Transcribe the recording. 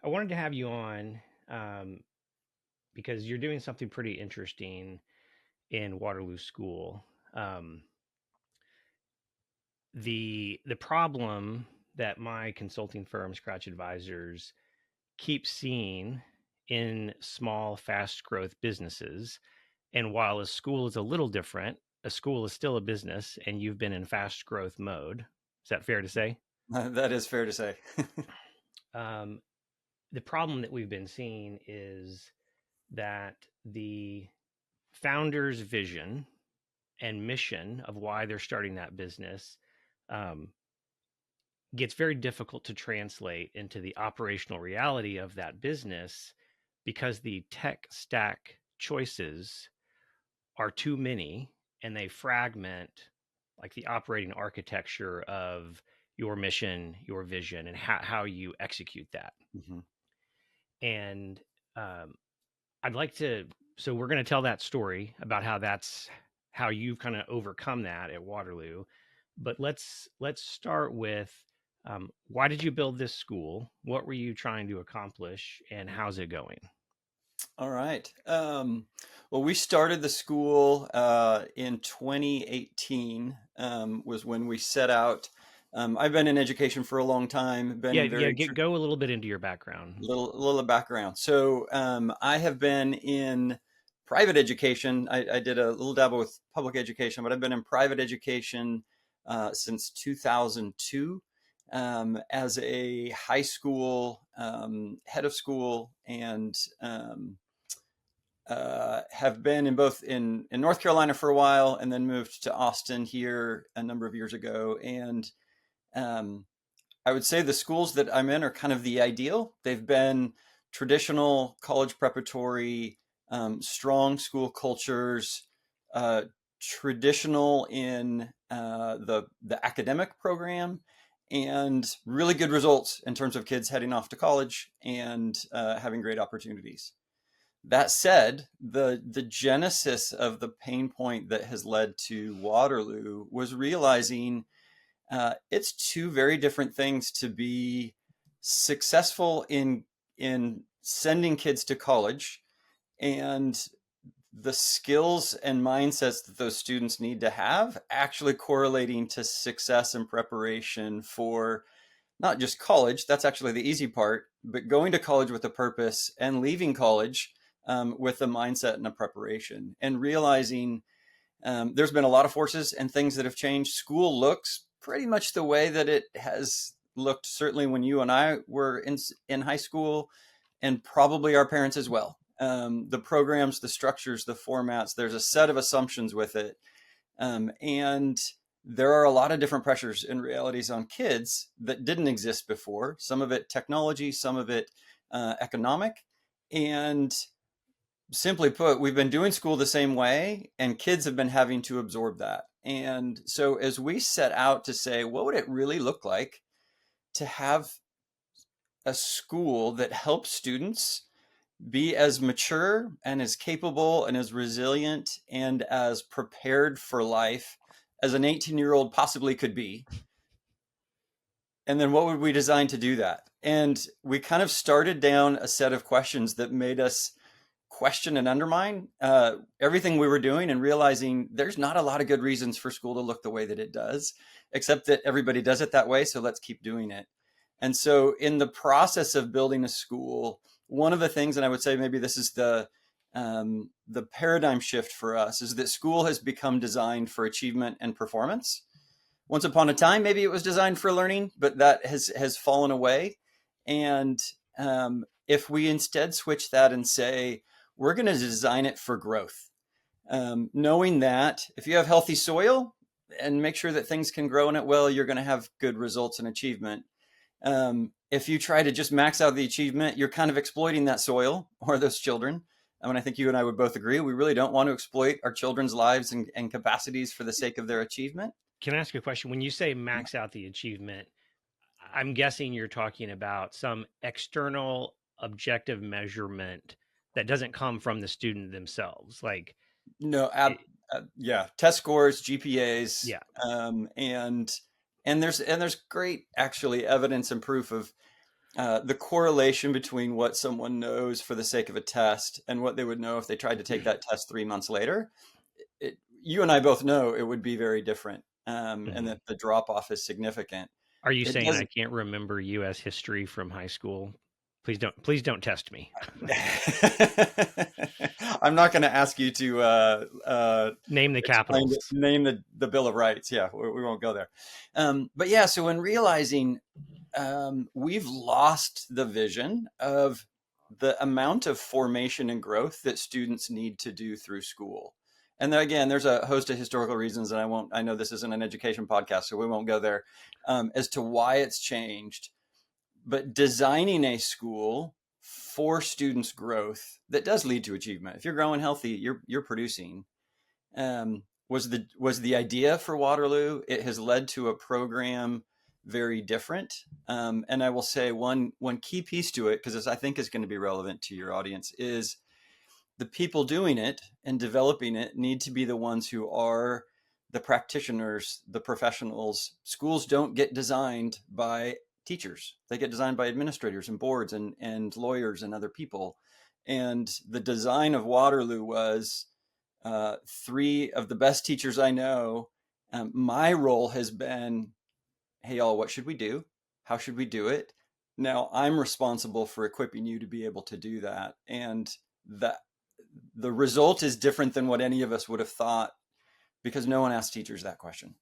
I wanted to have you on um, because you're doing something pretty interesting in Waterloo School. Um, the problem that my consulting firm, Scratch Advisors, keeps seeing in small, fast growth businesses, and while a school is a little different, a school is still a business, and you've been in fast growth mode. Is that fair to say? That is fair to say. Um, the problem that we've been seeing is that the founder's vision and mission of why they're starting that business um, gets very difficult to translate into the operational reality of that business because the tech stack choices are too many and they fragment like the operating architecture of your mission, your vision, and how you execute that. Mhm. And um, I'd like to. So we're going to tell that story about how you've kind of overcome that at Waterloo. But let's start with why did you build this school? What were you trying to accomplish, and how's it going? All right. Well, we started the school in 2018, was when we set out. I've been in education for a long time, been Yeah, in yeah. very Go a little bit into your background. little background. So I have been in private education. I did a little dabble with public education, but I've been in private education since 2002 as a high school head of school and have been in both in North Carolina for a while and then moved to Austin here a number of years ago. And um, I would say the schools that I'm in are kind of the ideal. They've been traditional college preparatory, strong school cultures, uh, traditional in the academic program, and really good results in terms of kids heading off to college and having great opportunities. That said, the genesis of the pain point that has led to Waterloo was realizing it's two very different things to be successful in sending kids to college and the skills and mindsets that those students need to have actually correlating to success and preparation for not just college, that's actually the easy part, but going to college with a purpose and leaving college with a mindset and a preparation and realizing there's been a lot of forces and things that have changed. School looks pretty much the way that it has looked, certainly when you and I were in high school, and probably our parents as well. The programs, the structures, the formats, there's a set of assumptions with it. And there are a lot of different pressures and realities on kids that didn't exist before. Some of it technology, some of it economic. And simply put, we've been doing school the same way, and kids have been having to absorb that. And so, as we set out to say, what would it really look like to have a school that helps students be as mature and as capable and as resilient and as prepared for life as an 18-year-old possibly could be? And then what would we design to do that? And we kind of started down a set of questions that made us question and undermine everything we were doing and realizing there's not a lot of good reasons for school to look the way that it does, except that everybody does it that way. So let's keep doing it. And so, in the process of building a school, one of the things, and I would say maybe this is the paradigm shift for us, is that school has become designed for achievement and performance. Once upon a time, maybe it was designed for learning, but that has fallen away. And if we instead switch that and say we're going to design it for growth, knowing that if you have healthy soil and make sure that things can grow in it well, you're going to have good results and achievement. If you try to just max out the achievement, you're kind of exploiting that soil or those children. I mean, I think you and I would both agree we really don't want to exploit our children's lives and capacities for the sake of their achievement. Can I ask you a question? When you say max out the achievement, I'm guessing you're talking about some external objective measurement that doesn't come from the student themselves. Like, No, it, yeah, test scores, GPAs, yeah, and there's great actually evidence and proof of. the correlation between what someone knows for the sake of a test and what they would know if they tried to take that test 3 months later, you and I both know it would be very different, and Mhm. that the drop off is significant. Are you It saying I doesn't. can't remember US history from high school? Please don't test me. I'm not going to ask you to Name the explain, capitals. name the Bill of Rights. Yeah, we won't go there. But yeah, so in realizing we've lost the vision of the amount of formation and growth that students need to do through school. And then again, there's a host of historical reasons, and I know this isn't an education podcast, so we won't go there, as to why it's changed. But designing a school for students' growth that does lead to achievement. If you're growing healthy, you're producing. Was the idea for Waterloo. It has led to a program very different. And I will say one key piece to it, because I think is going to be relevant to your audience, is the people doing it and developing it need to be the ones who are the practitioners, the professionals. Schools don't get designed by teachers. They get designed by administrators and boards and lawyers and other people. And the design of Waterloo was three of the best teachers I know. My role has been, hey, y'all, what should we do? How should we do it? Now I'm responsible for equipping you to be able to do that. And that the result is different than what any of us would have thought, because no one asked teachers that question.